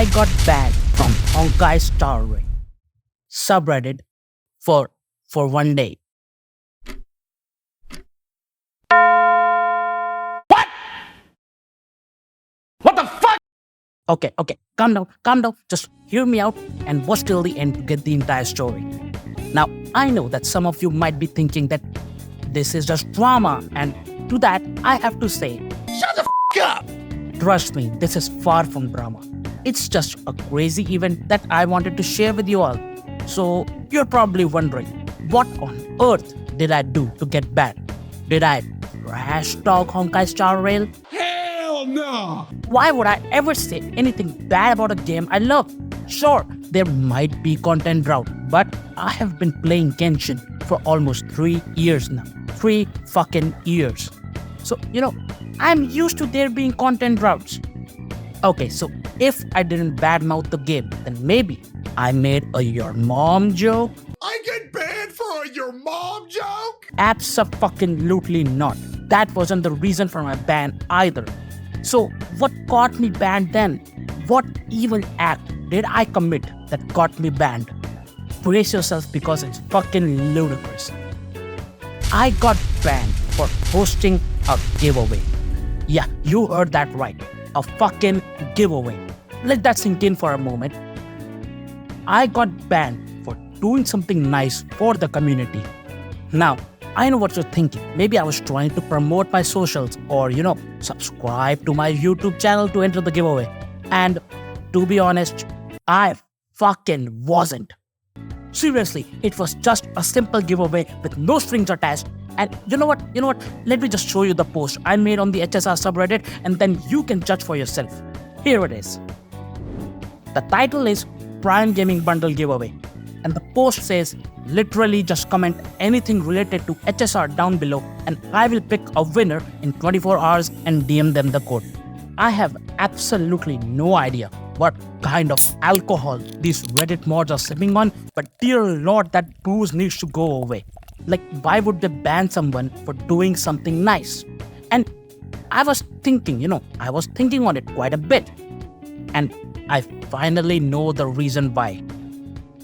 I got banned from Honkai Star Rail subreddit for 1 day. What the fuck? Okay, calm down. Just hear me out and watch till the end to get the entire story. Now, I know that some of you might be thinking that this is just drama, and to that, I have to say, Shut the fuck up! trust me, this is far from drama. It's just a crazy event that I wanted to share with you all. So, you're probably wondering, what on earth did I do to get banned? Did I trash talk Honkai Star Rail? Hell no! Why would I ever say anything bad about a game I love? Sure, there might be content drought, but I have been playing Genshin for almost 3 years now. 3 fucking years. So, I'm used to there being content droughts. Okay, so if I didn't badmouth the game, then maybe I made a your mom joke? I get banned for a your mom joke? Absolutely not. That wasn't the reason for my ban either. So, what got me banned then? What evil act did I commit that got me banned? Brace yourself because it's fucking ludicrous. I got banned for hosting a giveaway. Yeah, you heard that right. A fucking giveaway. Let that sink in for a moment. I got banned for doing something nice for the community. Now, I know what you're thinking. Maybe I was trying to promote my socials or, subscribe to my YouTube channel to enter the giveaway. And to be honest, I fucking wasn't. Seriously, it was just a simple giveaway with no strings attached. And you know what? Let me just show you the post I made on the HSR subreddit and then you can judge for yourself. Here it is. The title is Prime Gaming Bundle Giveaway. And the post says, literally just comment anything related to HSR down below and I will pick a winner in 24 hours and DM them the code. I have absolutely no idea what kind of alcohol these Reddit mods are sipping on, but dear lord, that booze needs to go away. Like, why would they ban someone for doing something nice? And I was thinking on it quite a bit. And I finally know the reason why.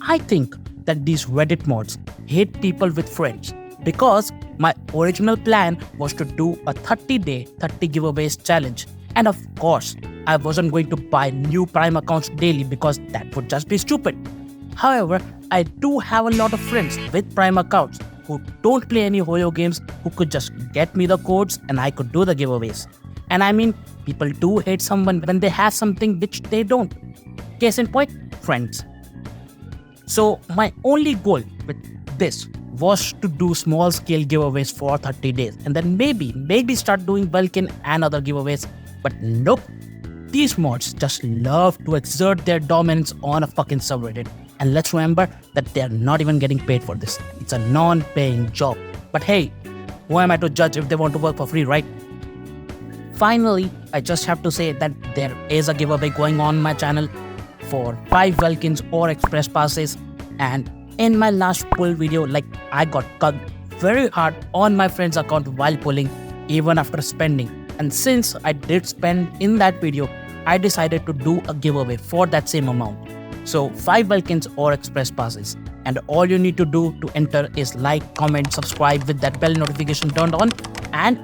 I think that these Reddit mods hate people with friends because my original plan was to do a 30-day 30 giveaways challenge. And of course, I wasn't going to buy new Prime accounts daily because that would just be stupid. However, I do have a lot of friends with Prime accounts who don't play any Hoyo games who could just get me the codes and I could do the giveaways. And I mean, people do hate someone when they have something which they don't. Case in point, friends. So my only goal with this was to do small scale giveaways for 30 days and then maybe start doing Vulcan and other giveaways. But nope, these mods just love to exert their dominance on a fucking subreddit. And let's remember that they're not even getting paid for this. It's a non-paying job. But hey, who am I to judge if they want to work for free, right? Finally, I just have to say that there is a giveaway going on my channel for 5 Vulcans or Express Passes. And in my last pull video, I got cugged very hard on my friend's account while pulling, even after spending. And since I did spend in that video, I decided to do a giveaway for that same amount. So 5 Vulcans or Express Passes. And all you need to do to enter is like, comment, subscribe with that bell notification turned on. And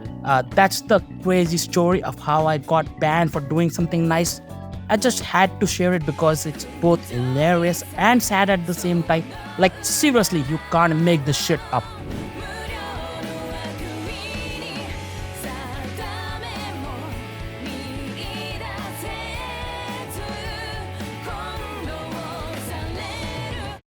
that's the crazy story of how I got banned for doing something nice. I just had to share it because it's both hilarious and sad at the same time. Like, seriously, you can't make this shit up.